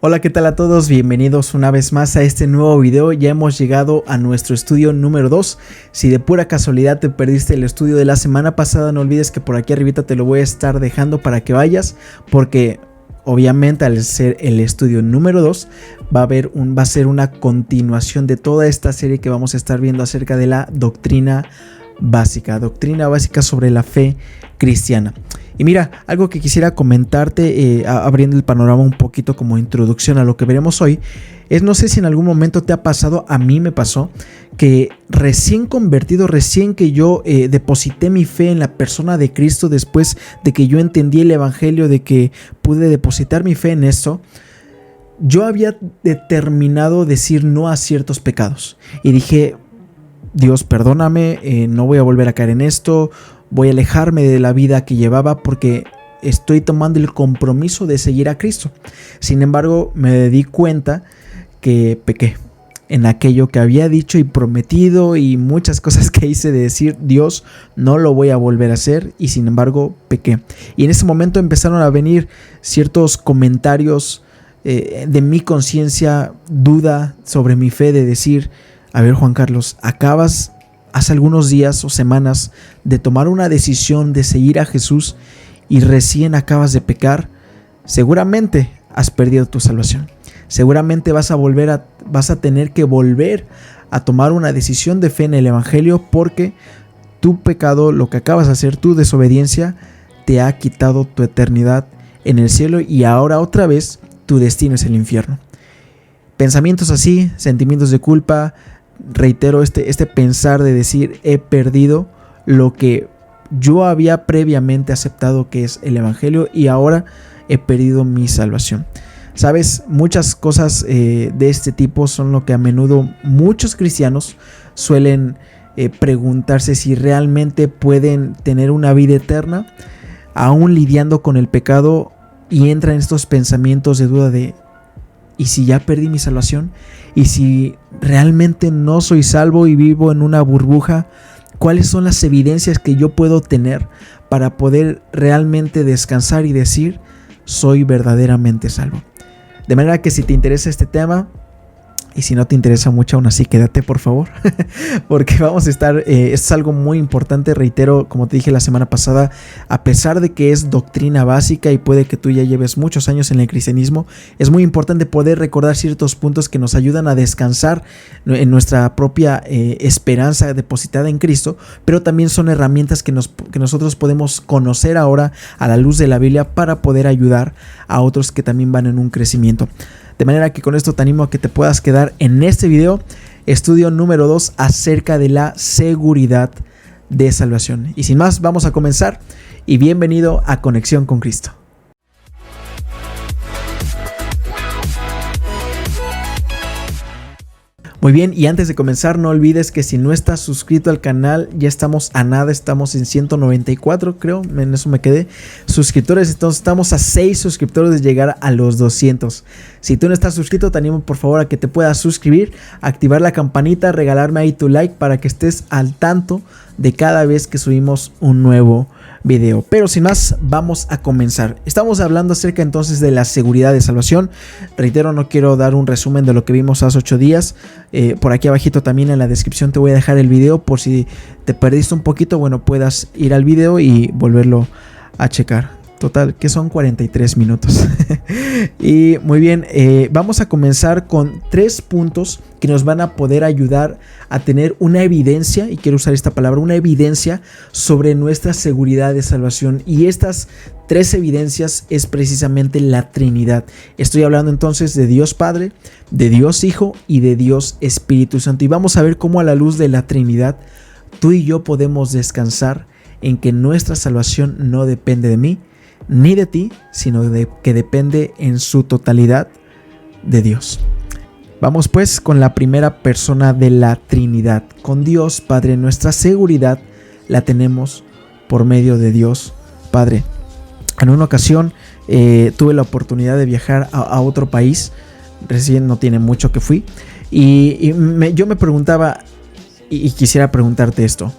Hola, ¿qué tal a todos? Bienvenidos una vez más a este nuevo video. Ya hemos llegado a nuestro estudio número 2. Si de pura casualidad te perdiste el estudio de la semana pasada, no olvides que por aquí arribita te lo voy a estar dejando para que vayas, porque obviamente al ser el estudio número 2 va a ser una continuación de toda esta serie que vamos a estar viendo acerca de la doctrina básica sobre la fe cristiana. Y mira, algo que quisiera comentarte, abriendo el panorama un poquito como introducción a lo que veremos hoy, es no sé si en algún momento te ha pasado, a mí me pasó, que recién convertido, recién que yo deposité mi fe en la persona de Cristo, después de que yo entendí el evangelio, de que pude depositar mi fe en esto, yo había determinado decir no a ciertos pecados. Y dije, Dios, perdóname, no voy a volver a caer en esto. Voy a alejarme de la vida que llevaba porque estoy tomando el compromiso de seguir a Cristo. Sin embargo, me di cuenta que pequé en aquello que había dicho y prometido, y muchas cosas que hice de decir, Dios, no lo voy a volver a hacer, y sin embargo pequé. Y en ese momento empezaron a venir ciertos comentarios de mi conciencia, duda sobre mi fe, de decir, a ver, Juan Carlos, acabas hace algunos días o semanas de tomar una decisión de seguir a Jesús y recién acabas de pecar. Seguramente has perdido tu salvación. Seguramente vas a tener que volver a tomar una decisión de fe en el evangelio, porque tu pecado, lo que acabas de hacer, tu desobediencia, te ha quitado tu eternidad en el cielo, y ahora otra vez tu destino es el infierno. Pensamientos así, sentimientos de culpa. Reitero, este pensar de decir, he perdido lo que yo había previamente aceptado, que es el evangelio, y ahora he perdido mi salvación. Sabes, muchas cosas de este tipo son lo que a menudo muchos cristianos suelen preguntarse si realmente pueden tener una vida eterna aún lidiando con el pecado, y entran estos pensamientos de duda de, ¿y si ya perdí mi salvación? ¿Y si realmente no soy salvo y vivo en una burbuja? ¿Cuáles son las evidencias que yo puedo tener para poder realmente descansar y decir, soy verdaderamente salvo? De manera que si te interesa este tema, y si no te interesa mucho, aún así quédate por favor, porque vamos a estar, es algo muy importante. Reitero, como te dije la semana pasada, a pesar de que es doctrina básica y puede que tú ya lleves muchos años en el cristianismo, es muy importante poder recordar ciertos puntos que nos ayudan a descansar en nuestra propia esperanza depositada en Cristo, pero también son herramientas que nosotros podemos conocer ahora a la luz de la Biblia para poder ayudar a otros que también van en un crecimiento. De manera que con esto te animo a que te puedas quedar en este video, estudio número 2 acerca de la seguridad de salvación. Y sin más, vamos a comenzar, y bienvenido a Conexión con Cristo. Muy bien, y antes de comenzar, no olvides que si no estás suscrito al canal, ya estamos a nada, estamos en 194, creo, en eso me quedé, suscriptores. Entonces estamos a 6 suscriptores de llegar a los 200. Si tú no estás suscrito, te animo por favor a que te puedas suscribir, activar la campanita, regalarme ahí tu like para que estés al tanto de cada vez que subimos un nuevo video. Pero sin más, vamos a comenzar. Estamos hablando acerca entonces de la seguridad de salvación. Reitero, no quiero dar un resumen de lo que vimos hace 8 días. Por aquí abajito también en la descripción te voy a dejar el video, por si te perdiste un poquito, bueno, puedas ir al video y volverlo a checar. Total, que son 43 minutos. Y muy bien, vamos a comenzar con 3 puntos que nos van a poder ayudar a tener una evidencia, y quiero usar esta palabra, una evidencia sobre nuestra seguridad de salvación. Y estas 3 evidencias es precisamente la Trinidad. Estoy hablando entonces de Dios Padre, de Dios Hijo y de Dios Espíritu Santo. Y vamos a ver cómo a la luz de la Trinidad tú y yo podemos descansar en que nuestra salvación no depende de mí ni de ti, sino que depende en su totalidad de Dios. Vamos pues con la primera persona de la Trinidad, con Dios Padre. Nuestra seguridad la tenemos por medio de Dios Padre. En una ocasión tuve la oportunidad de viajar a otro país, recién no tiene mucho que fui, y yo me preguntaba, y quisiera preguntarte esto.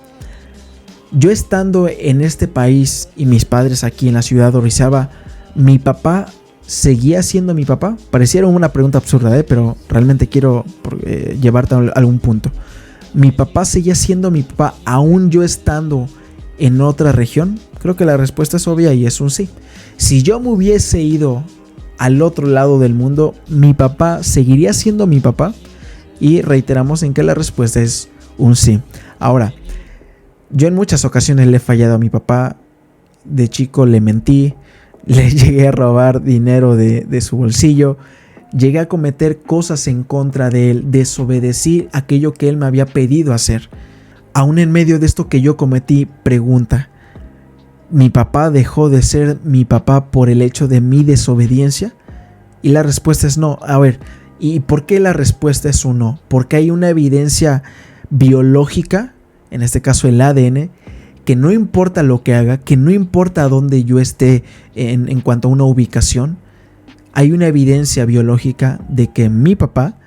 Yo estando en este país y mis padres aquí en la ciudad de Orizaba, mi papá seguía siendo mi papá? Pareciera una pregunta absurda, pero realmente quiero llevarte a algún punto. ¿Mi papá seguía siendo mi papá aún yo estando en otra región? Creo que la respuesta es obvia y es un sí. Si yo me hubiese ido al otro lado del mundo, ¿mi papá seguiría siendo mi papá? Y reiteramos en que la respuesta es un sí. Ahora, yo en muchas ocasiones le he fallado a mi papá. De chico le mentí, le llegué a robar dinero de su bolsillo, llegué a cometer cosas en contra de él, desobedecí aquello que él me había pedido hacer. Aún en medio de esto que yo cometí, pregunta, ¿mi papá dejó de ser mi papá por el hecho de mi desobediencia? Y la respuesta es no. A ver, ¿y por qué la respuesta es un no? Porque hay una evidencia biológica, en este caso el ADN, que no importa lo que haga, que no importa dónde yo esté en cuanto a una ubicación, hay una evidencia biológica de que mi papá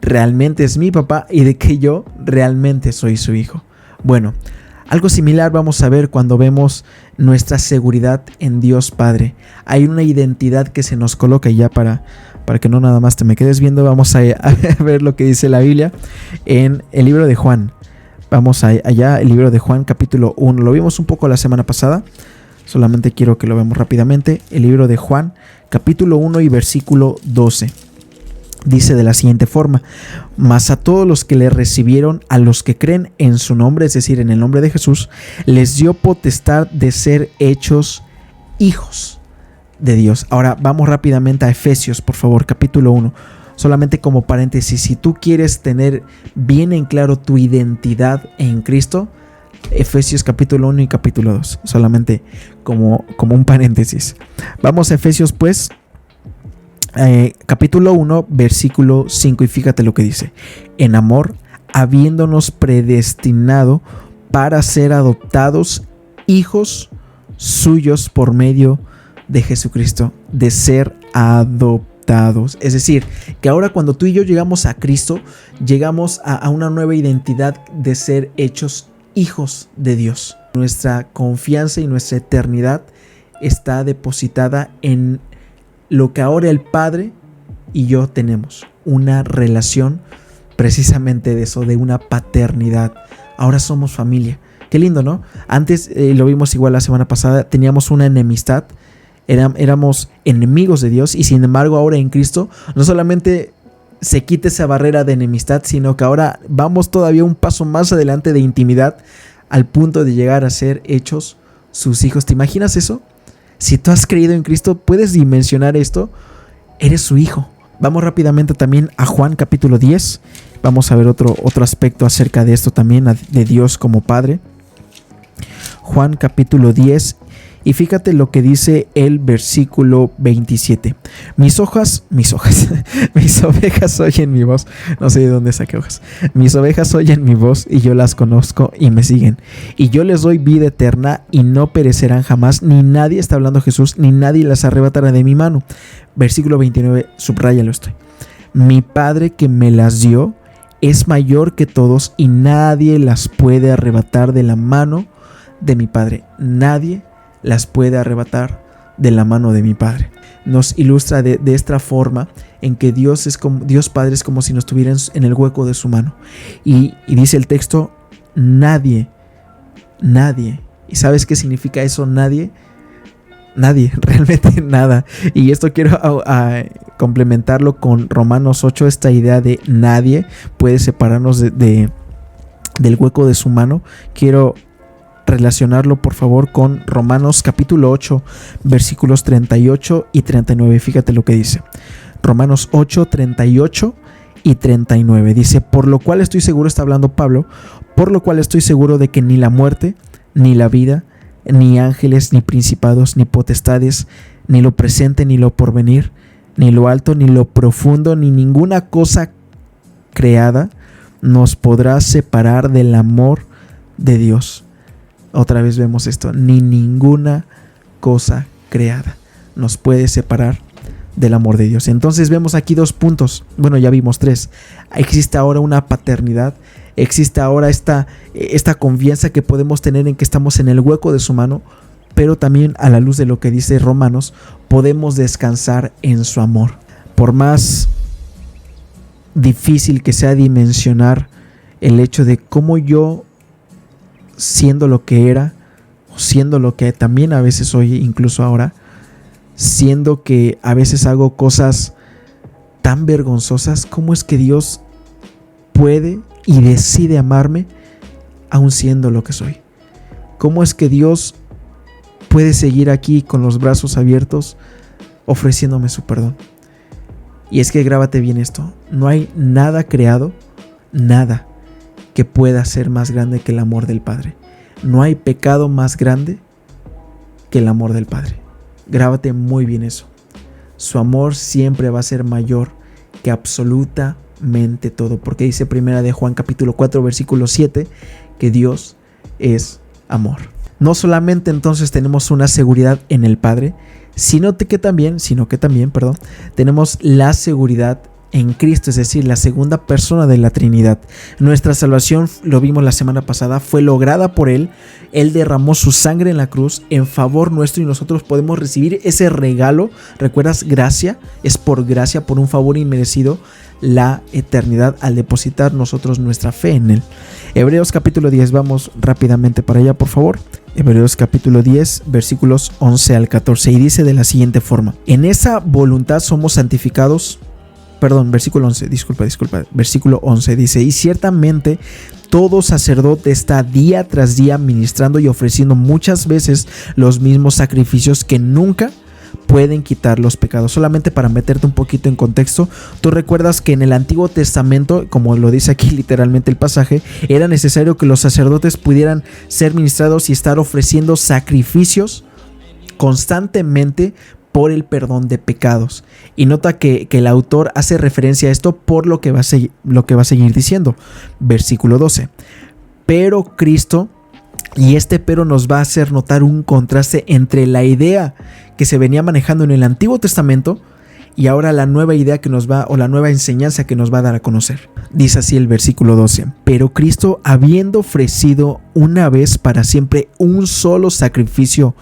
realmente es mi papá y de que yo realmente soy su hijo. Bueno, algo similar vamos a ver cuando vemos nuestra seguridad en Dios Padre. Hay una identidad que se nos coloca, y ya para que no nada más te me quedes viendo, vamos a ver lo que dice la Biblia en el libro de Juan. Vamos allá, el libro de Juan, capítulo 1. Lo vimos un poco la semana pasada, solamente quiero que lo veamos rápidamente. El libro de Juan, capítulo 1 y versículo 12. Dice de la siguiente forma: mas a todos los que le recibieron, a los que creen en su nombre, es decir, en el nombre de Jesús, les dio potestad de ser hechos hijos de Dios. Ahora vamos rápidamente a Efesios, por favor, capítulo 1. Solamente como paréntesis, si tú quieres tener bien en claro tu identidad en Cristo, Efesios capítulo 1 y capítulo 2, solamente como un paréntesis. Vamos a Efesios pues, capítulo 1, versículo 5, y fíjate lo que dice: en amor, habiéndonos predestinado para ser adoptados hijos suyos por medio de Jesucristo, de ser adoptados. Es decir, que ahora cuando tú y yo llegamos a Cristo, llegamos a una nueva identidad de ser hechos hijos de Dios. Nuestra confianza y nuestra eternidad está depositada en lo que ahora el Padre y yo tenemos, una relación precisamente de eso, de una paternidad. Ahora somos familia. Qué lindo, ¿no? Antes, lo vimos igual la semana pasada, teníamos una enemistad. Éramos enemigos de Dios, y sin embargo ahora en Cristo no solamente se quita esa barrera de enemistad, sino que ahora vamos todavía un paso más adelante de intimidad, al punto de llegar a ser hechos sus hijos. ¿Te imaginas eso? Si tú has creído en Cristo, puedes dimensionar esto, eres su hijo. Vamos rápidamente también a Juan capítulo 10, vamos a ver otro aspecto acerca de esto también, de Dios como Padre. Juan capítulo 10. Y fíjate lo que dice el versículo 27. Mis ovejas oyen mi voz. No sé de dónde saqué hojas. Mis ovejas oyen mi voz y yo las conozco y me siguen. Y yo les doy vida eterna y no perecerán jamás. Ni nadie, está hablando Jesús, ni nadie las arrebatará de mi mano. Versículo 29, subráyalo estoy. Mi Padre que me las dio es mayor que todos y nadie las puede arrebatar de la mano de mi Padre. Nadie las puede arrebatar de la mano de mi Padre. Nos ilustra de esta forma en que Dios Padre es como si nos tuviera en el hueco de su mano. Y dice el texto, nadie. ¿Y sabes qué significa eso? Nadie, realmente nada. Y esto quiero complementarlo con Romanos 8, esta idea de nadie puede separarnos del hueco de su mano. Quiero relacionarlo por favor con Romanos capítulo 8 versículos 38 y 39. Fíjate lo que dice Romanos 8, 38 y 39. Dice: por lo cual estoy seguro, está hablando Pablo, por lo cual estoy seguro de que ni la muerte, ni la vida, ni ángeles, ni principados, ni potestades, ni lo presente, ni lo porvenir, ni lo alto, ni lo profundo, ni ninguna cosa creada nos podrá separar del amor de Dios. Otra vez vemos esto, ni ninguna cosa creada nos puede separar del amor de Dios. Entonces vemos aquí dos puntos, bueno, ya vimos tres. Existe ahora una paternidad, existe ahora esta confianza que podemos tener en que estamos en el hueco de su mano, pero también a la luz de lo que dice Romanos, podemos descansar en su amor. Por más difícil que sea dimensionar el hecho de cómo yo, siendo lo que era, o siendo lo que también a veces soy, incluso ahora, siendo que a veces hago cosas tan vergonzosas, ¿cómo es que Dios puede y decide amarme aún siendo lo que soy? ¿Cómo es que Dios puede seguir aquí con los brazos abiertos ofreciéndome su perdón? Y es que grábate bien esto, no hay nada creado, nada que pueda ser más grande que el amor del Padre. No hay pecado más grande que el amor del Padre. Grábate muy bien eso. Su amor siempre va a ser mayor que absolutamente todo, porque dice primera de Juan capítulo 4 versículo 7 que Dios es amor. No solamente entonces tenemos una seguridad en el Padre, sino que también, tenemos la seguridad en Cristo, es decir, la segunda persona de la Trinidad. Nuestra salvación, lo vimos la semana pasada, fue lograda por Él. Él derramó su sangre en la cruz en favor nuestro y nosotros podemos recibir ese regalo. ¿Recuerdas? Gracia, es por gracia, por un favor inmerecido, la eternidad al depositar nosotros nuestra fe en Él. Hebreos capítulo 10, vamos rápidamente para allá, por favor. Hebreos capítulo 10, versículos 11 al 14, y dice de la siguiente forma: en esa voluntad somos santificados. Versículo 11, versículo 11 dice: y ciertamente todo sacerdote está día tras día ministrando y ofreciendo muchas veces los mismos sacrificios que nunca pueden quitar los pecados. Solamente para meterte un poquito en contexto, tú recuerdas que en el Antiguo Testamento, como lo dice aquí literalmente el pasaje, era necesario que los sacerdotes pudieran ser ministrados y estar ofreciendo sacrificios constantemente por el perdón de pecados. Y nota que el autor hace referencia a esto por lo que va a seguir diciendo. Versículo 12. Pero Cristo, y este pero nos va a hacer notar un contraste entre la idea que se venía manejando en el Antiguo Testamento y ahora la nueva idea que nos va, o la nueva enseñanza que nos va a dar a conocer. Dice así el versículo 12: pero Cristo, habiendo ofrecido una vez para siempre un solo sacrificio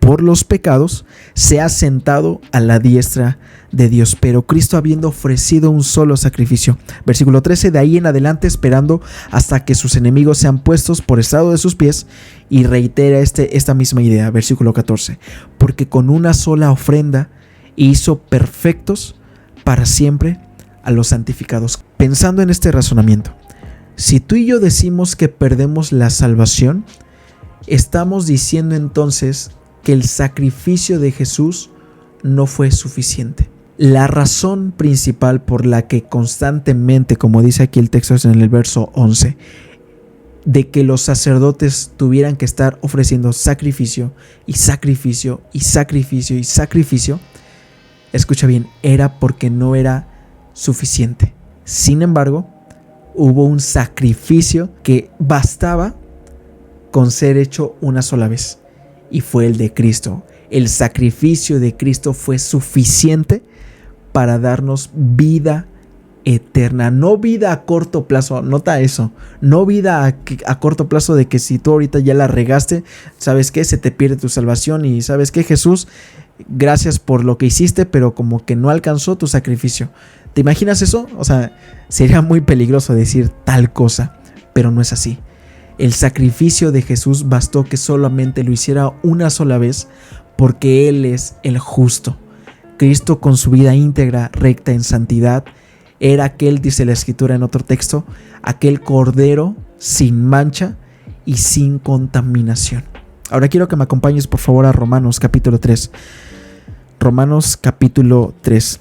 por los pecados, se ha sentado a la diestra de Dios. Pero Cristo, habiendo ofrecido un solo sacrificio. Versículo 13, de ahí en adelante esperando hasta que sus enemigos sean puestos por estrado de sus pies, y reitera esta misma idea. Versículo 14, porque con una sola ofrenda hizo perfectos para siempre a los santificados. Pensando en este razonamiento, si tú y yo decimos que perdemos la salvación, estamos diciendo entonces que el sacrificio de Jesús no fue suficiente. La razón principal por la que constantemente, como dice aquí el texto en el verso 11, de que los sacerdotes tuvieran que estar ofreciendo sacrificio y sacrificio y sacrificio y sacrificio, escucha bien, era porque no era suficiente. Sin embargo, hubo un sacrificio que bastaba con ser hecho una sola vez, y fue el de Cristo. El sacrificio de Cristo fue suficiente para darnos vida eterna, no vida a corto plazo. Nota eso, no vida a corto plazo de que si tú ahorita ya la regaste, ¿sabes qué? Se te pierde tu salvación y ¿sabes qué, Jesús? Gracias por lo que hiciste, pero como que no alcanzó tu sacrificio. ¿Te imaginas eso? O sea, sería muy peligroso decir tal cosa, pero no es así. El sacrificio de Jesús bastó que solamente lo hiciera una sola vez, porque Él es el justo. Cristo, con su vida íntegra, recta en santidad, era aquel, dice la Escritura en otro texto, aquel cordero sin mancha y sin contaminación. Ahora quiero que me acompañes por favor a Romanos capítulo 3. Romanos capítulo 3.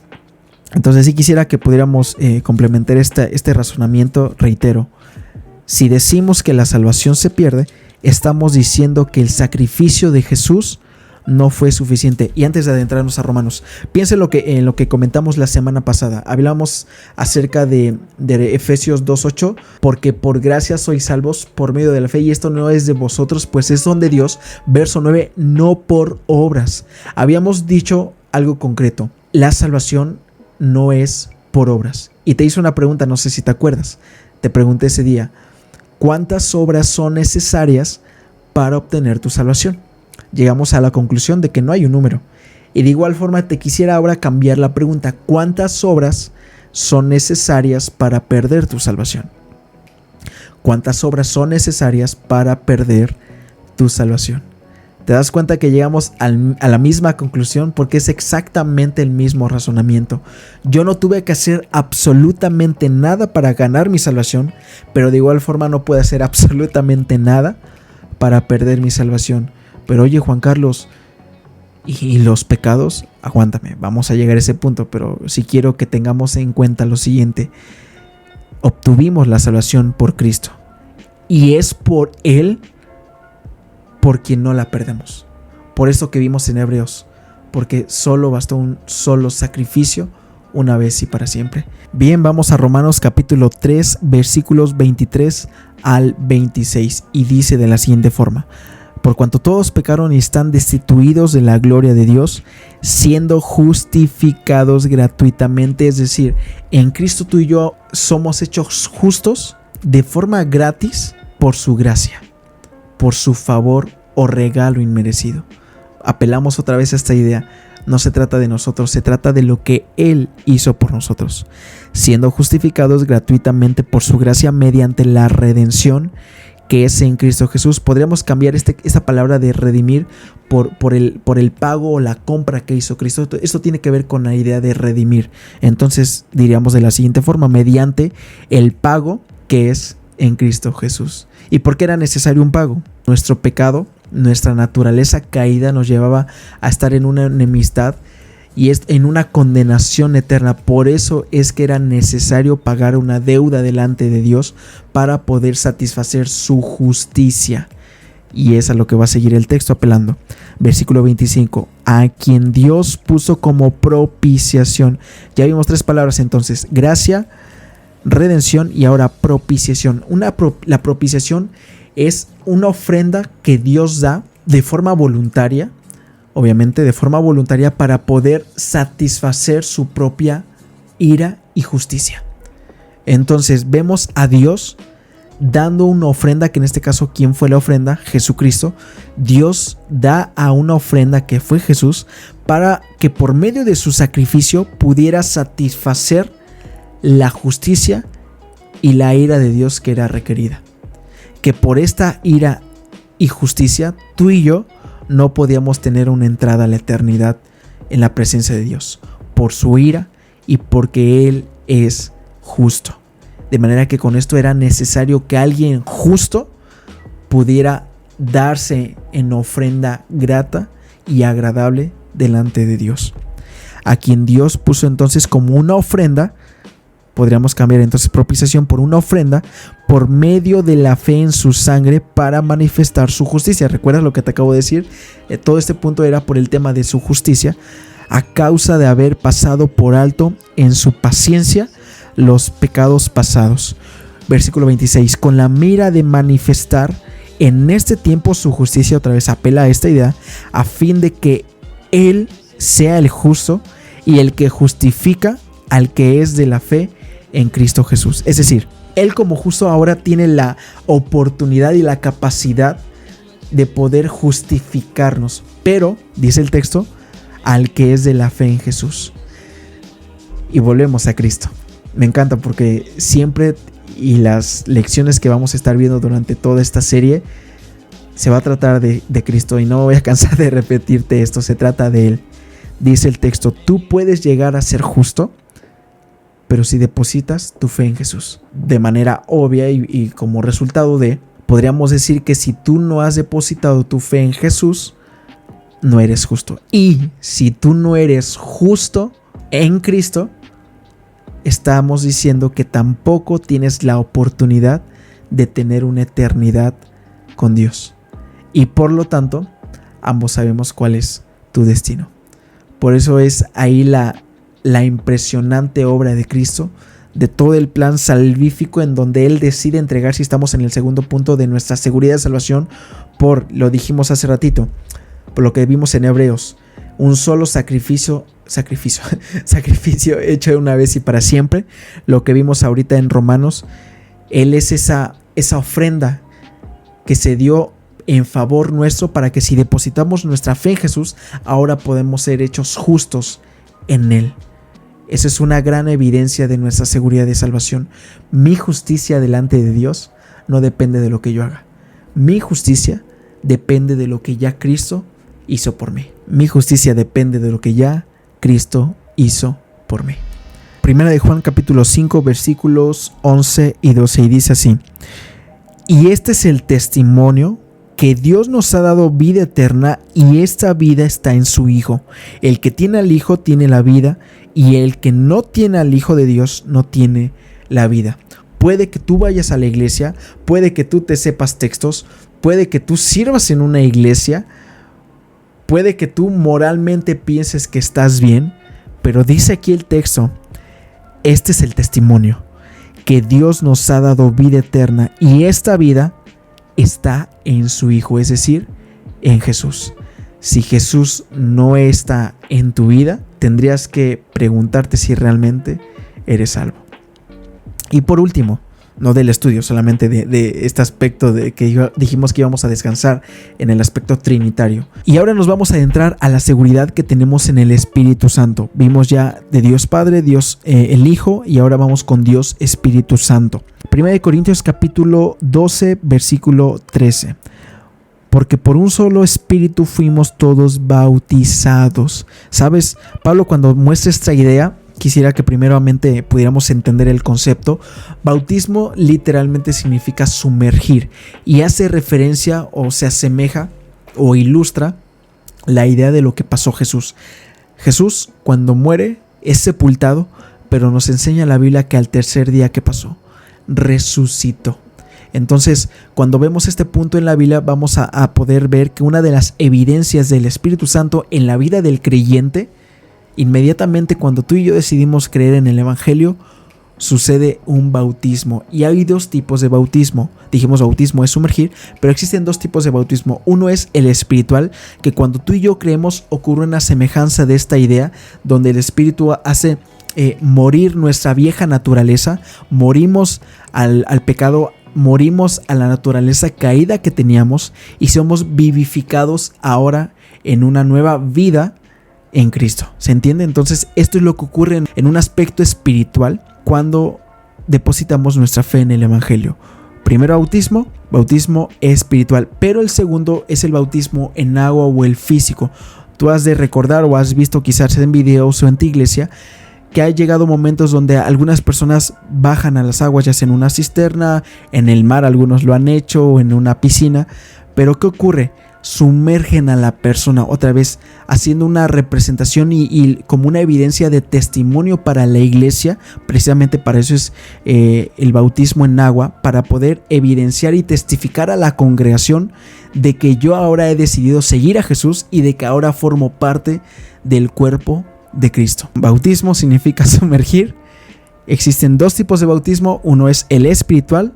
Entonces sí quisiera que pudiéramos complementar este razonamiento. Reitero, si decimos que la salvación se pierde, estamos diciendo que el sacrificio de Jesús no fue suficiente. Y antes de adentrarnos a Romanos, piensa en lo que comentamos la semana pasada. Hablamos acerca de Efesios 2:8, porque por gracia sois salvos por medio de la fe, y esto no es de vosotros, pues es don de Dios. Verso 9, no por obras. Habíamos dicho algo concreto: la salvación no es por obras. Y te hice una pregunta, no sé si te acuerdas. Te pregunté ese día: ¿cuántas obras son necesarias para obtener tu salvación? llegamos a la conclusión de que no hay un número. Y de igual forma te quisiera ahora cambiar la pregunta: ¿cuántas obras son necesarias para perder tu salvación? ¿Cuántas obras son necesarias para perder tu salvación? ¿Te das cuenta que llegamos a la misma conclusión? Porque es exactamente el mismo razonamiento. Yo no tuve que hacer absolutamente nada para ganar mi salvación, pero de igual forma no puedo hacer absolutamente nada para perder mi salvación. Pero oye, Juan Carlos, ¿y los pecados? Aguántame, vamos a llegar a ese punto, pero sí quiero que tengamos en cuenta lo siguiente. Obtuvimos la salvación por Cristo, y es por Él por quien no la perdemos. Por eso que vimos en Hebreos, porque solo bastó un solo sacrificio, una vez y para siempre. Bien, vamos a Romanos capítulo 3, versículos 23 al 26, y dice de la siguiente forma: por cuanto todos pecaron y están destituidos de la gloria de Dios, siendo justificados gratuitamente. Es decir, en Cristo tú y yo somos hechos justos de forma gratis por su gracia, por su favor o regalo inmerecido. Apelamos otra vez a esta idea. No se trata de nosotros, se trata de lo que Él hizo por nosotros, siendo justificados gratuitamente por su gracia mediante la redención que es en Cristo Jesús. Podríamos cambiar esta palabra de redimir por el pago o la compra que hizo Cristo. Esto tiene que ver con la idea de redimir. Entonces diríamos de la siguiente forma: mediante el pago que es en Cristo Jesús. ¿Y por qué era necesario un pago? Nuestro pecado, nuestra naturaleza caída nos llevaba a estar en una enemistad y en una condenación eterna. Por eso es que era necesario pagar una deuda delante de Dios para poder satisfacer su justicia. Y es a lo que va a seguir el texto apelando. Versículo 25: a quien Dios puso como propiciación. Ya vimos tres palabras entonces: gracia, redención y ahora propiciación. La propiciación es una ofrenda que Dios da de forma voluntaria, obviamente de forma voluntaria, para poder satisfacer su propia ira y justicia. Entonces vemos a Dios dando una ofrenda, que en este caso, ¿quién fue la ofrenda? Jesucristo. Dios da a una ofrenda que fue Jesús, para que por medio de su sacrificio pudiera satisfacer la justicia y la ira de Dios que era requerida. Que por esta ira y justicia tú y yo no podíamos tener una entrada a la eternidad en la presencia de Dios, por su ira y porque Él es justo. De manera que con esto era necesario que alguien justo pudiera darse en ofrenda grata y agradable delante de Dios, a quien Dios puso entonces como una ofrenda. Podríamos cambiar entonces propiciación por una ofrenda por medio de la fe en su sangre para manifestar su justicia. ¿Recuerdas lo que te acabo de decir? Todo este punto era por el tema de su justicia, a causa de haber pasado por alto en su paciencia los pecados pasados. Versículo 26: con la mira de manifestar en este tiempo su justicia. Otra vez apela a esta idea, a fin de que Él sea el justo y el que justifica al que es de la fe en Cristo Jesús. Es decir, Él como justo ahora tiene la oportunidad y la capacidad de poder justificarnos, pero, dice el texto, al que es de la fe en Jesús. Y volvemos a Cristo. Me encanta porque siempre, y las lecciones que vamos a estar viendo durante toda esta serie, se va a tratar de Cristo, y no voy a cansar de repetirte esto. Se trata de Él. Dice el texto: tú puedes llegar a ser justo, pero si depositas tu fe en Jesús. De manera obvia y como resultado podríamos decir que si tú no has depositado tu fe en Jesús, no eres justo. Y si tú no eres justo en Cristo, estamos diciendo que tampoco tienes la oportunidad de tener una eternidad con Dios. Y por lo tanto, ambos sabemos cuál es tu destino. Por eso es ahí la impresionante obra de Cristo, de todo el plan salvífico en donde Él decide entregar, si estamos en el segundo punto de nuestra seguridad de salvación, lo dijimos hace ratito, por lo que vimos en Hebreos, un solo sacrificio hecho una vez y para siempre. Lo que vimos ahorita en Romanos, Él es esa ofrenda que se dio en favor nuestro para que si depositamos nuestra fe en Jesús, ahora podemos ser hechos justos en Él. Esa es una gran evidencia de nuestra seguridad de salvación. Mi justicia delante de Dios no depende de lo que yo haga. Mi justicia depende de lo que ya Cristo hizo por mí. Mi justicia depende de lo que ya Cristo hizo por mí. Primera de Juan capítulo 5 versículos 11 y 12 y dice así: y este es el testimonio, que Dios nos ha dado vida eterna y esta vida está en su Hijo. El que tiene al Hijo tiene la vida, y el que no tiene al Hijo de Dios no tiene la vida. Puede que tú vayas a la iglesia, puede que tú te sepas textos, puede que tú sirvas en una iglesia, puede que tú moralmente pienses que estás bien, pero dice aquí el texto: este es el testimonio, que Dios nos ha dado vida eterna y esta vida está en su Hijo, es decir, en Jesús. Si Jesús no está en tu vida, tendrías que preguntarte si realmente eres salvo. Y por último, no del estudio, solamente de este aspecto de que dijimos que íbamos a descansar en el aspecto trinitario. Y ahora nos vamos a adentrar a la seguridad que tenemos en el Espíritu Santo. Vimos ya de Dios Padre, Dios el Hijo, y ahora vamos con Dios Espíritu Santo. 1 Corintios capítulo 12 versículo 13. Porque por un solo espíritu fuimos todos bautizados. ¿Sabes? Pablo, cuando muestra esta idea, quisiera que primeramente pudiéramos entender el concepto. Bautismo literalmente significa sumergir y hace referencia o se asemeja o ilustra la idea de lo que pasó Jesús. Jesús, cuando muere, es sepultado, pero nos enseña la Biblia que al tercer día, ¿qué pasó? Resucitó. Entonces, cuando vemos este punto en la Biblia, vamos a poder ver que una de las evidencias del Espíritu Santo en la vida del creyente, inmediatamente cuando tú y yo decidimos creer en el Evangelio, sucede un bautismo. Y hay dos tipos de bautismo. Dijimos, bautismo es sumergir, pero existen dos tipos de bautismo. Uno es el espiritual, que cuando tú y yo creemos ocurre una semejanza de esta idea, donde el Espíritu hace morir nuestra vieja naturaleza, morimos al pecado, morimos a la naturaleza caída que teníamos y somos vivificados ahora en una nueva vida en Cristo. ¿Se entiende? Entonces esto es lo que ocurre en un aspecto espiritual cuando depositamos nuestra fe en el Evangelio. Primero bautismo espiritual, pero el segundo es el bautismo en agua o el físico. Tú has de recordar o has visto quizás en videos o en tu iglesia que ha llegado momentos donde algunas personas bajan a las aguas, ya sea en una cisterna, en el mar, algunos lo han hecho, o en una piscina. Pero ¿qué ocurre? Sumergen a la persona otra vez, haciendo una representación y como una evidencia de testimonio para la iglesia. Precisamente para eso es el bautismo en agua, para poder evidenciar y testificar a la congregación de que yo ahora he decidido seguir a Jesús y de que ahora formo parte del cuerpo de Cristo. Bautismo significa sumergir. Existen dos tipos de bautismo, uno es el espiritual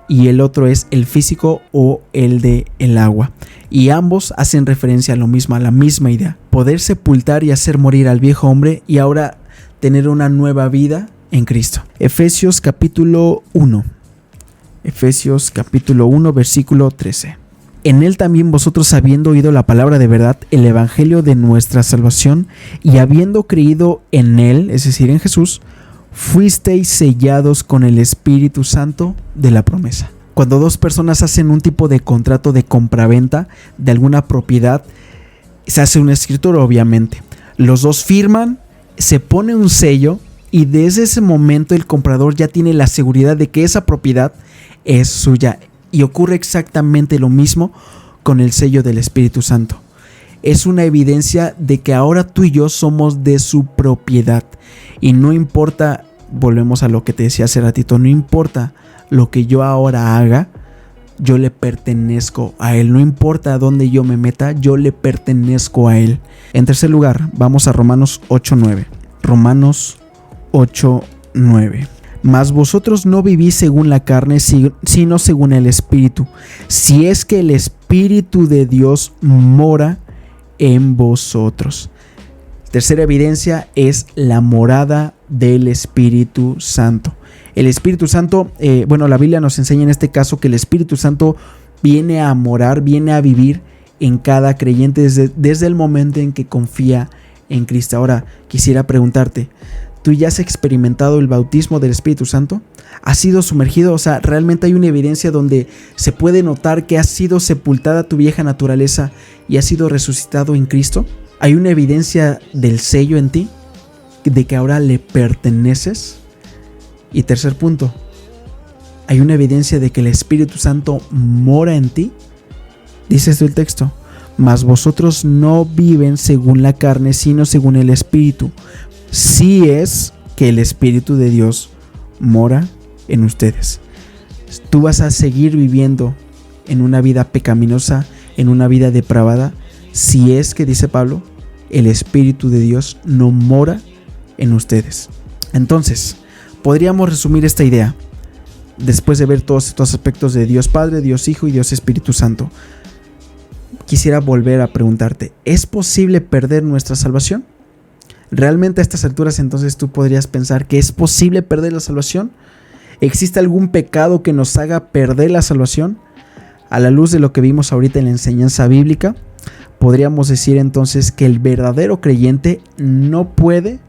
y el otro es el físico o el de el agua. Y ambos hacen referencia a lo mismo, a la misma idea. Poder sepultar y hacer morir al viejo hombre y ahora tener una nueva vida en Cristo. Efesios capítulo 1. Efesios capítulo 1 versículo 13. En él también vosotros, habiendo oído la palabra de verdad, el evangelio de nuestra salvación, y habiendo creído en él, es decir, en Jesús, fuisteis sellados con el Espíritu Santo de la promesa. Cuando dos personas hacen un tipo de contrato de compraventa de alguna propiedad, se hace una escritura, obviamente. Los dos firman, se pone un sello y desde ese momento el comprador ya tiene la seguridad de que esa propiedad es suya. Y ocurre exactamente lo mismo con el sello del Espíritu Santo. Es una evidencia de que ahora tú y yo somos de su propiedad. Y no importa, volvemos a lo que te decía hace ratito, no importa lo que yo ahora haga, yo le pertenezco a Él. No importa a dónde yo me meta, yo le pertenezco a Él. En tercer lugar, vamos a Romanos 8:9. Romanos 8:9. Mas vosotros no vivís según la carne, sino según el Espíritu, si es que el Espíritu de Dios mora en vosotros. Tercera evidencia es la morada del Espíritu Santo. El Espíritu Santo, la Biblia nos enseña en este caso que el Espíritu Santo viene a morar, viene a vivir en cada creyente desde el momento en que confía en Cristo. Ahora, quisiera preguntarte, ¿tú ya has experimentado el bautismo del Espíritu Santo? ¿Has sido sumergido? O sea, ¿realmente hay una evidencia donde se puede notar que has sido sepultada tu vieja naturaleza y has sido resucitado en Cristo? ¿Hay una evidencia del sello en ti? ¿De que ahora le perteneces? Y tercer punto, ¿hay una evidencia de que el Espíritu Santo mora en ti? Dice esto el texto: mas vosotros no viven según la carne, sino según el Espíritu. Si es que el Espíritu de Dios mora en ustedes. Tú vas a seguir viviendo en una vida pecaminosa, en una vida depravada, si es que, dice Pablo, el Espíritu de Dios no mora en ustedes. Entonces, podríamos resumir esta idea después de ver todos estos aspectos de Dios Padre, Dios Hijo y Dios Espíritu Santo. Quisiera volver a preguntarte, ¿es posible perder nuestra salvación? ¿Realmente a estas alturas entonces tú podrías pensar que es posible perder la salvación? ¿Existe algún pecado que nos haga perder la salvación? A la luz de lo que vimos ahorita en la enseñanza bíblica, podríamos decir entonces que el verdadero creyente no puede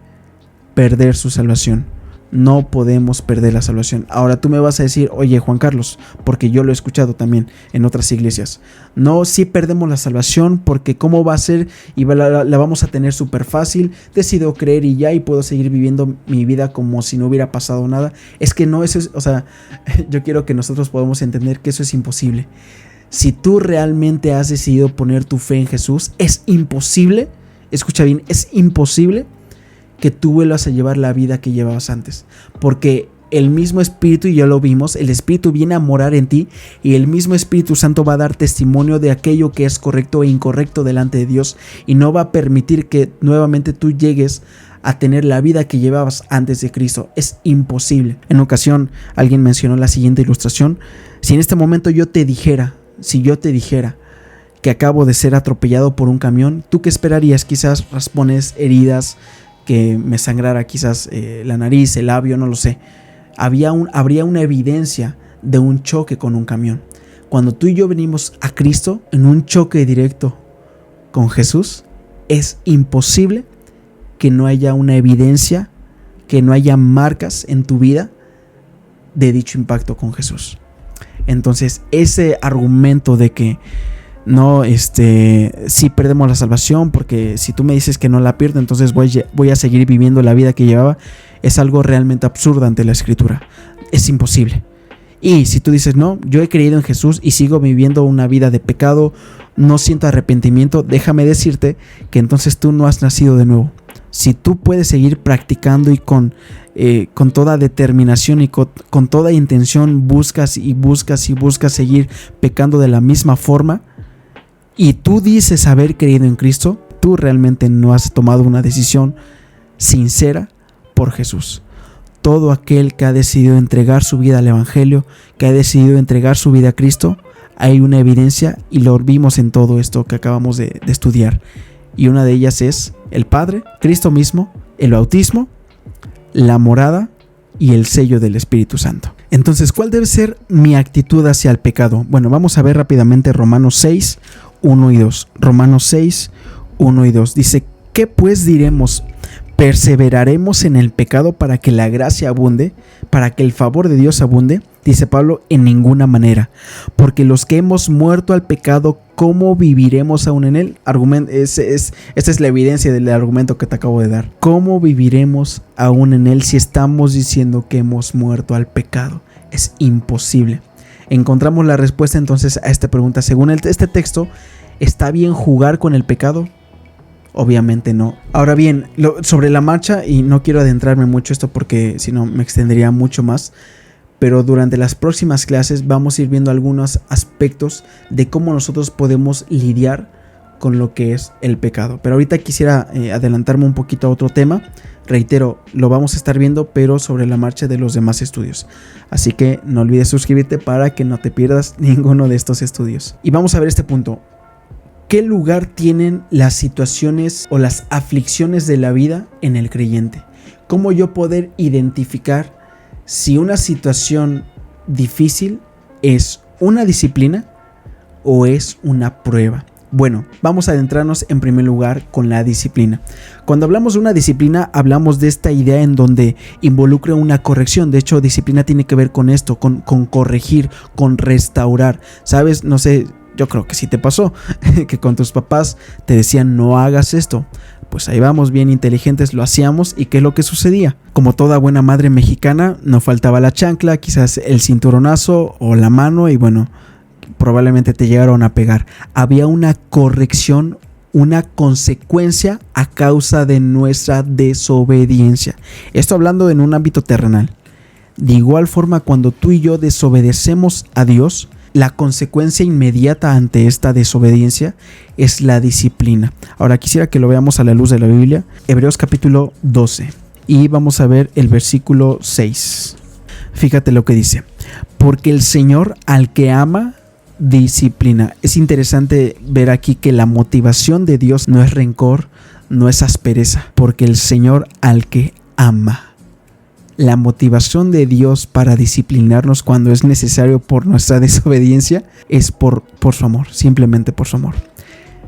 perder su salvación. No podemos perder la salvación. Ahora tú me vas a decir, oye Juan Carlos, porque yo lo he escuchado también en otras iglesias. No, sí perdemos la salvación porque ¿cómo va a ser? Y la vamos a tener súper fácil. Decido creer y ya, y puedo seguir viviendo mi vida como si no hubiera pasado nada. Es que no, eso es, o sea, yo quiero que nosotros podamos entender que eso es imposible. Si tú realmente has decidido poner tu fe en Jesús, es imposible, escucha bien, es imposible que tú vuelvas a llevar la vida que llevabas antes, porque el mismo Espíritu, y ya lo vimos, el Espíritu viene a morar en ti y el mismo Espíritu Santo va a dar testimonio de aquello que es correcto e incorrecto delante de Dios, y no va a permitir que nuevamente tú llegues a tener la vida que llevabas antes de Cristo. Es imposible. En ocasión alguien mencionó la siguiente ilustración: si en este momento yo te dijera que acabo de ser atropellado por un camión, ¿tú qué esperarías? Quizás raspones, heridas, que me sangrara quizás la nariz, el labio, no lo sé. Habría una evidencia de un choque con un camión. Cuando tú y yo venimos a Cristo en un choque directo con Jesús, es imposible que no haya una evidencia, que no haya marcas en tu vida de dicho impacto con Jesús. Entonces, ese argumento de que no, sí perdemos la salvación, porque si tú me dices que no la pierdo, entonces voy a seguir viviendo la vida que llevaba, es algo realmente absurdo ante la Escritura. Es imposible. Y si tú dices, no, yo he creído en Jesús y sigo viviendo una vida de pecado, no siento arrepentimiento, déjame decirte que entonces tú no has nacido de nuevo. Si tú puedes seguir practicando y con toda determinación y con toda intención buscas seguir pecando de la misma forma, y tú dices haber creído en Cristo, tú realmente no has tomado una decisión sincera por Jesús. Todo aquel que ha decidido entregar su vida al Evangelio, que ha decidido entregar su vida a Cristo, hay una evidencia, y lo vimos en todo esto que acabamos de estudiar. Y una de ellas es el Padre, Cristo mismo, el bautismo, la morada y el sello del Espíritu Santo. Entonces, ¿cuál debe ser mi actitud hacia el pecado? Bueno, vamos a ver rápidamente Romanos 6, 1 y 2. Romanos 6, 1 y 2. Dice, ¿qué pues diremos? ¿Perseveraremos en el pecado para que la gracia abunde? ¿Para que el favor de Dios abunde? Dice Pablo, en ninguna manera. Porque los que hemos muerto al pecado, ¿cómo viviremos aún en él? Esta es la evidencia del argumento que te acabo de dar. ¿Cómo viviremos aún en él si estamos diciendo que hemos muerto al pecado? Es imposible. Encontramos la respuesta entonces a esta pregunta. Según este texto, ¿está bien jugar con el pecado? Obviamente no. Ahora bien, sobre la marcha, y no quiero adentrarme mucho esto porque si no me extendería mucho más, pero durante las próximas clases vamos a ir viendo algunos aspectos de cómo nosotros podemos lidiar con lo que es el pecado. Pero ahorita quisiera adelantarme un poquito a otro tema. Reitero, lo vamos a estar viendo, pero sobre la marcha de los demás estudios. Así que no olvides suscribirte para que no te pierdas ninguno de estos estudios. Y vamos a ver este punto. ¿Qué lugar tienen las situaciones o las aflicciones de la vida en el creyente? ¿Cómo yo poder identificar si una situación difícil es una disciplina o es una prueba? Bueno, vamos a adentrarnos en primer lugar con la disciplina. Cuando hablamos de una disciplina, hablamos de esta idea en donde involucra una corrección. De hecho, disciplina tiene que ver con esto, con corregir, con restaurar. ¿Sabes? No sé, yo creo que sí te pasó, que con tus papás te decían no hagas esto. Pues ahí vamos, bien inteligentes, lo hacíamos. ¿Y qué es lo que sucedía? Como toda buena madre mexicana, no faltaba la chancla, quizás el cinturonazo o la mano, y bueno, probablemente te llegaron a pegar. Había una corrección, una consecuencia a causa de nuestra desobediencia. Esto hablando en un ámbito terrenal. De igual forma, cuando tú y yo desobedecemos a Dios, la consecuencia inmediata ante esta desobediencia es la disciplina. Ahora quisiera que lo veamos a la luz de la Biblia. Hebreos capítulo 12. Y vamos a ver el versículo 6. Fíjate lo que dice. Porque el Señor al que ama, disciplina. Es interesante ver aquí que la motivación de Dios no es rencor, no es aspereza, porque el Señor al que ama. La motivación de Dios para disciplinarnos cuando es necesario por nuestra desobediencia es por su amor, simplemente por su amor.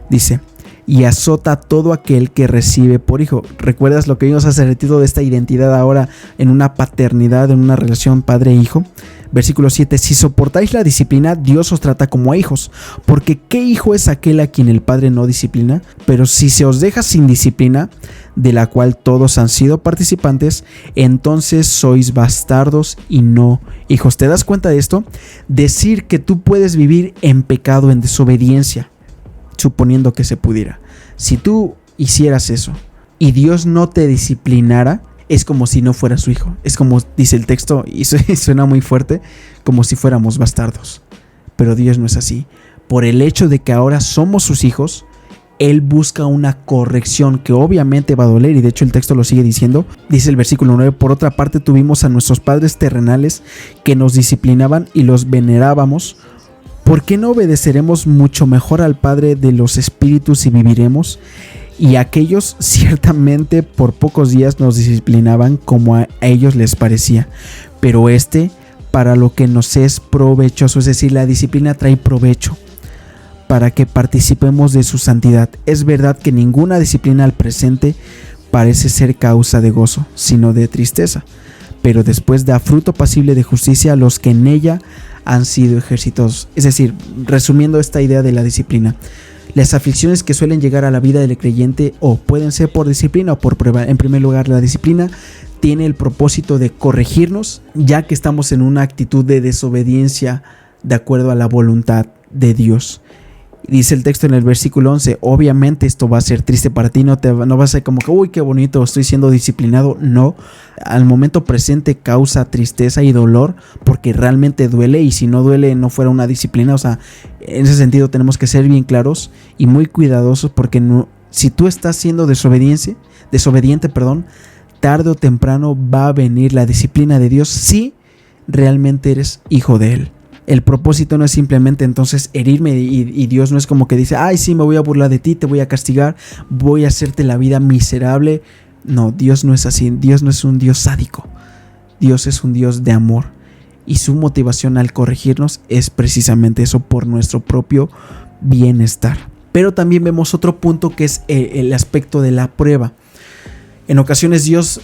Dice, y azota a todo aquel que recibe por hijo. ¿Recuerdas lo que vimos hace ratito de esta identidad ahora en una paternidad, en una relación padre-hijo? Versículo 7, si soportáis la disciplina, Dios os trata como a hijos, porque ¿qué hijo es aquel a quien el padre no disciplina? Pero si se os deja sin disciplina, de la cual todos han sido participantes, entonces sois bastardos y no hijos. ¿Te das cuenta de esto? Decir que tú puedes vivir en pecado, en desobediencia, suponiendo que se pudiera. Si tú hicieras eso y Dios no te disciplinara, es como si no fuera su hijo. Es como dice el texto, y suena muy fuerte, como si fuéramos bastardos. Pero Dios no es así. Por el hecho de que ahora somos sus hijos, Él busca una corrección que obviamente va a doler, y de hecho el texto lo sigue diciendo. Dice el versículo 9, por otra parte tuvimos a nuestros padres terrenales que nos disciplinaban y los venerábamos. ¿Por qué no obedeceremos mucho mejor al Padre de los espíritus y viviremos? Y aquellos ciertamente por pocos días nos disciplinaban como a ellos les parecía, pero para lo que nos es provechoso, es decir, la disciplina trae provecho, para que participemos de su santidad. Es verdad que ninguna disciplina al presente parece ser causa de gozo, sino de tristeza, pero después da fruto pasible de justicia a los que en ella han sido ejercitados. Es decir, resumiendo esta idea de la disciplina, las aflicciones que suelen llegar a la vida del creyente o pueden ser por disciplina o por prueba. En primer lugar, la disciplina tiene el propósito de corregirnos, ya que estamos en una actitud de desobediencia de acuerdo a la voluntad de Dios. Dice el texto en el versículo 11, obviamente esto va a ser triste para ti, no va a ser como que, uy, qué bonito, estoy siendo disciplinado. No, al momento presente causa tristeza y dolor porque realmente duele, y si no duele no fuera una disciplina. O sea, en ese sentido tenemos que ser bien claros y muy cuidadosos, porque si tú estás siendo desobediente, tarde o temprano va a venir la disciplina de Dios si realmente eres hijo de Él. El propósito no es simplemente entonces herirme, y Dios no es como que dice, ay sí, me voy a burlar de ti, te voy a castigar, voy a hacerte la vida miserable. No, Dios no es así. Dios no es un Dios sádico. Dios es un Dios de amor, y su motivación al corregirnos es precisamente eso, por nuestro propio bienestar. Pero también vemos otro punto, que es el aspecto de la prueba. En ocasiones Dios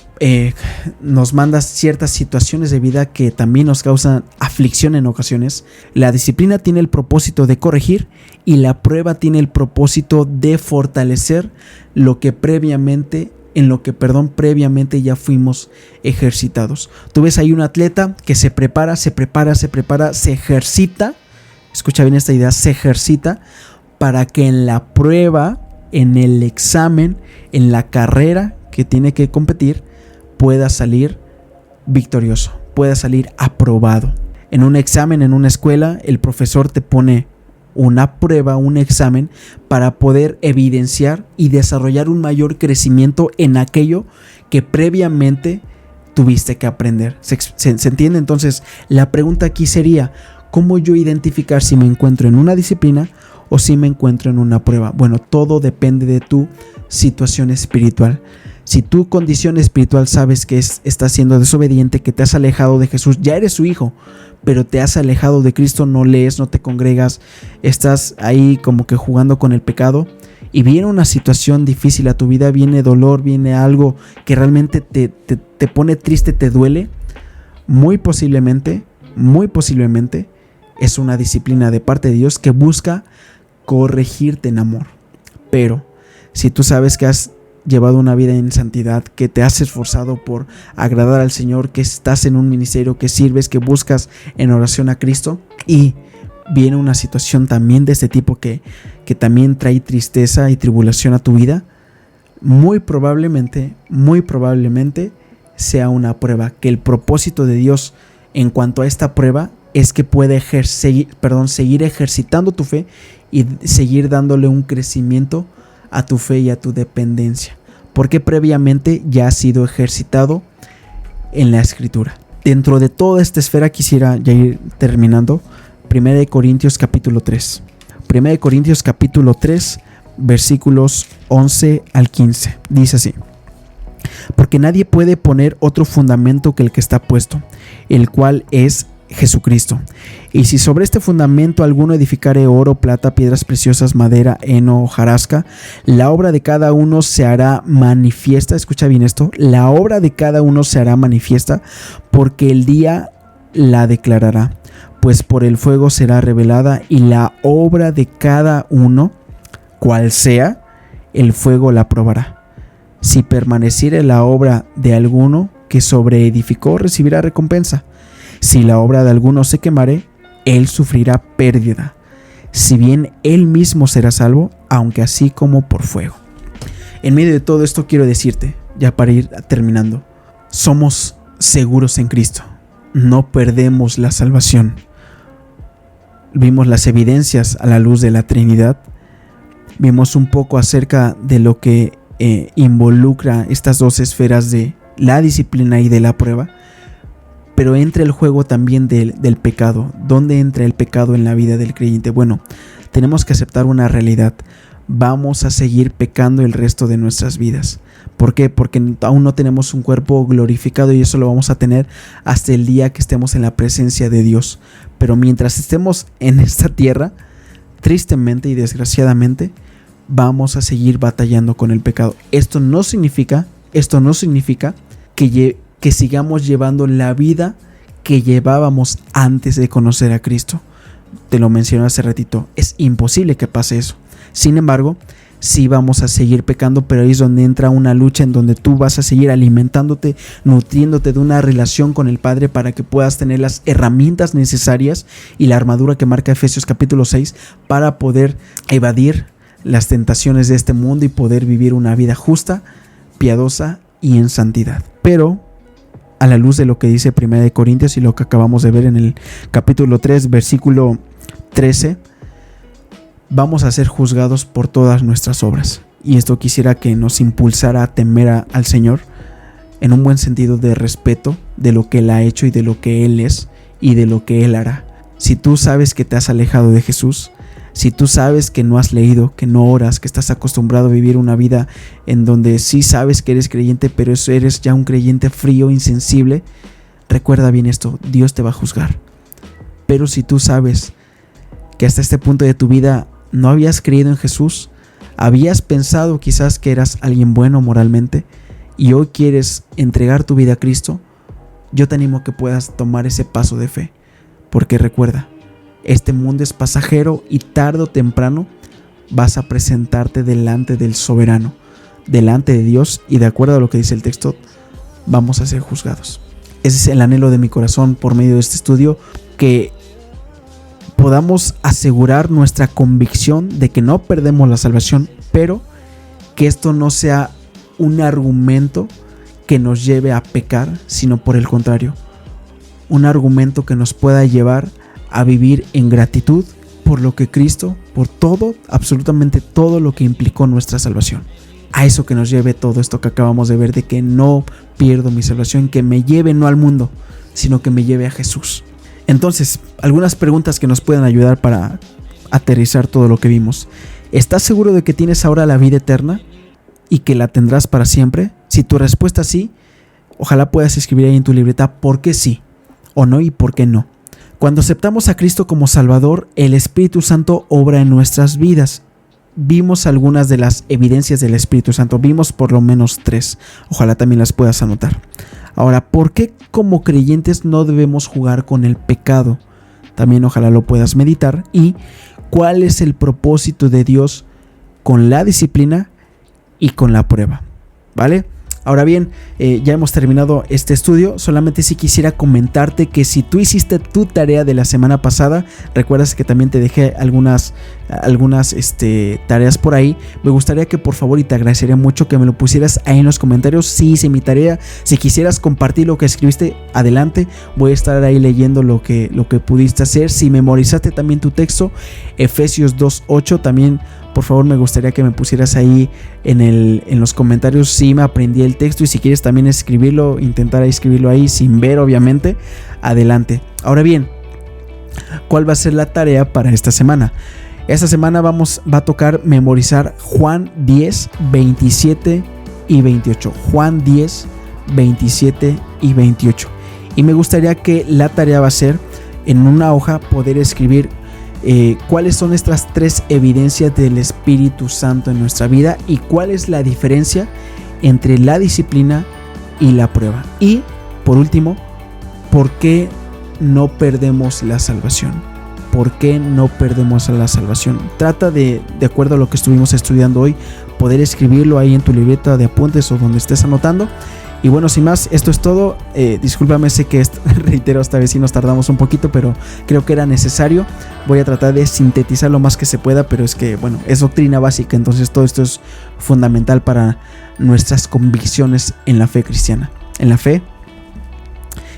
nos manda ciertas situaciones de vida que también nos causan aflicción en ocasiones. La disciplina tiene el propósito de corregir, y la prueba tiene el propósito de fortalecer en lo que previamente ya fuimos ejercitados. Tú ves ahí un atleta que se prepara, se ejercita. Escucha bien esta idea, se ejercita para que en la prueba, en el examen, en la carrera que tiene que competir, pueda salir victorioso, pueda salir aprobado. En un examen, en una escuela, el profesor te pone una prueba, un examen, para poder evidenciar y desarrollar un mayor crecimiento en aquello que previamente tuviste que aprender. ¿Se entiende? Entonces, la pregunta aquí sería, ¿cómo yo identificar si me encuentro en una disciplina o si me encuentro en una prueba? Bueno, todo depende de tu situación espiritual. Si tu condición espiritual sabes que estás siendo desobediente, que te has alejado de Jesús, ya eres su hijo, pero te has alejado de Cristo, no lees, no te congregas, estás ahí como que jugando con el pecado y viene una situación difícil a tu vida, viene dolor, viene algo que realmente te pone triste, te duele, muy posiblemente es una disciplina de parte de Dios que busca corregirte en amor. Pero si tú sabes que has llevado una vida en santidad, que te has esforzado por agradar al Señor, que estás en un ministerio, que sirves, que buscas en oración a Cristo, y viene una situación también de este tipo que también trae tristeza y tribulación a tu vida, muy probablemente sea una prueba, que el propósito de Dios en cuanto a esta prueba es que pueda seguir ejercitando tu fe y seguir dándole un crecimiento a tu fe y a tu dependencia, porque previamente ya ha sido ejercitado en la Escritura. Dentro de toda esta esfera quisiera ya ir terminando. 1 Corintios capítulo 3. 1 Corintios capítulo 3, versículos 11 al 15. Dice así: porque nadie puede poner otro fundamento que el que está puesto, el cual es Jesucristo. Y si sobre este fundamento alguno edificare oro, plata, piedras preciosas, madera, heno, hojarasca, la obra de cada uno se hará manifiesta. Escucha bien esto: la obra de cada uno se hará manifiesta, porque el día la declarará, pues por el fuego será revelada, y la obra de cada uno, cual sea, el fuego la probará. Si permaneciere la obra de alguno que sobreedificó, recibirá recompensa. Si la obra de alguno se quemare, él sufrirá pérdida, si bien él mismo será salvo, aunque así como por fuego. En medio de todo esto quiero decirte, ya para ir terminando, somos seguros en Cristo, no perdemos la salvación. Vimos las evidencias a la luz de la Trinidad, vimos un poco acerca de lo que involucra estas dos esferas de la disciplina y de la prueba. Pero entra el juego también del pecado. ¿Dónde entra el pecado en la vida del creyente? Bueno, tenemos que aceptar una realidad. Vamos a seguir pecando el resto de nuestras vidas. ¿Por qué? Porque aún no tenemos un cuerpo glorificado, y eso lo vamos a tener hasta el día que estemos en la presencia de Dios. Pero mientras estemos en esta tierra, tristemente y desgraciadamente, vamos a seguir batallando con el pecado. Esto no significa que sigamos llevando la vida que llevábamos antes de conocer a Cristo. Te lo mencioné hace ratito, es imposible que pase eso. Sin embargo, sí vamos a seguir pecando, pero ahí es donde entra una lucha en donde tú vas a seguir alimentándote, nutriéndote de una relación con el Padre para que puedas tener las herramientas necesarias y la armadura que marca Efesios capítulo 6 para poder evadir las tentaciones de este mundo y poder vivir una vida justa, piadosa y en santidad. Pero a la luz de lo que dice 1 Corintios y lo que acabamos de ver en el capítulo 3, versículo 13, vamos a ser juzgados por todas nuestras obras. Y esto quisiera que nos impulsara a temer al Señor en un buen sentido de respeto de lo que Él ha hecho y de lo que Él es y de lo que Él hará. Si tú sabes que te has alejado de Jesús, si tú sabes que no has leído, que no oras, que estás acostumbrado a vivir una vida en donde sí sabes que eres creyente, pero eres ya un creyente frío, insensible, recuerda bien esto: Dios te va a juzgar. Pero si tú sabes que hasta este punto de tu vida no habías creído en Jesús, habías pensado quizás que eras alguien bueno moralmente y hoy quieres entregar tu vida a Cristo, yo te animo a que puedas tomar ese paso de fe, porque recuerda, este mundo es pasajero y tarde o temprano vas a presentarte delante del soberano, delante de Dios, y de acuerdo a lo que dice el texto, vamos a ser juzgados. Ese es el anhelo de mi corazón por medio de este estudio, que podamos asegurar nuestra convicción de que no perdemos la salvación, pero que esto no sea un argumento que nos lleve a pecar, sino por el contrario, un argumento que nos pueda llevar a vivir en gratitud por lo que Cristo, por todo, absolutamente todo lo que implicó nuestra salvación. A eso que nos lleve todo esto que acabamos de ver, de que no pierdo mi salvación, que me lleve no al mundo, sino que me lleve a Jesús. Entonces, algunas preguntas que nos puedan ayudar para aterrizar todo lo que vimos. ¿Estás seguro de que tienes ahora la vida eterna? y que la tendrás para siempre? Si tu respuesta es sí, ojalá puedas escribir ahí en tu libreta por qué sí o no y por qué no. Cuando aceptamos a Cristo como Salvador, el Espíritu Santo obra en nuestras vidas. Vimos algunas de las evidencias del Espíritu Santo, vimos por lo menos 3. Ojalá también las puedas anotar. Ahora, ¿por qué como creyentes no debemos jugar con el pecado? También ojalá lo puedas meditar. ¿Y cuál es el propósito de Dios con la disciplina y con la prueba? ¿Vale? Ahora bien, ya hemos terminado este estudio. Solamente si quisiera comentarte que si tú hiciste tu tarea de la semana pasada, recuerdas que también te dejé algunas tareas por ahí. Me gustaría que por favor, y te agradecería mucho, que me lo pusieras ahí en los comentarios. Si hice mi tarea, si quisieras compartir lo que escribiste, adelante. Voy a estar ahí leyendo lo que pudiste hacer. Si memorizaste también tu texto, Efesios 2:8, también por favor me gustaría que me pusieras ahí en los comentarios si me aprendí el texto, y si quieres también escribirlo, intentar escribirlo ahí sin ver obviamente, adelante. Ahora bien, ¿cuál va a ser la tarea para esta semana? Esta semana va a tocar memorizar Juan 10, 27 y 28. Juan 10, 27 y 28. Y me gustaría que la tarea va a ser en una hoja poder escribir cuáles son estas 3 evidencias del Espíritu Santo en nuestra vida y cuál es la diferencia entre la disciplina y la prueba. Y por último, ¿por qué no perdemos la salvación? ¿Por qué no perdemos la salvación? Trata de acuerdo a lo que estuvimos estudiando hoy, poder escribirlo ahí en tu libreta de apuntes o donde estés anotando. Y bueno, sin más, esto es todo. Discúlpame, sé que reitero, esta vez sí nos tardamos un poquito, pero creo que era necesario. Voy a tratar de sintetizar lo más que se pueda, pero es que, bueno, es doctrina básica, entonces todo esto es fundamental para nuestras convicciones en la fe cristiana, en la fe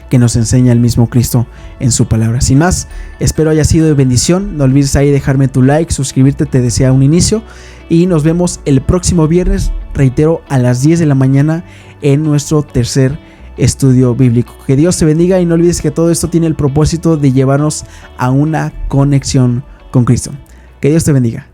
que nos enseña el mismo Cristo en su palabra. Sin más, espero haya sido de bendición. No olvides ahí dejarme tu like, suscribirte, te desea un inicio, y nos vemos el próximo viernes, reitero, a las 10 de la mañana en nuestro tercer estudio bíblico. Que Dios te bendiga y no olvides que todo esto tiene el propósito de llevarnos a una conexión con Cristo. Que Dios te bendiga.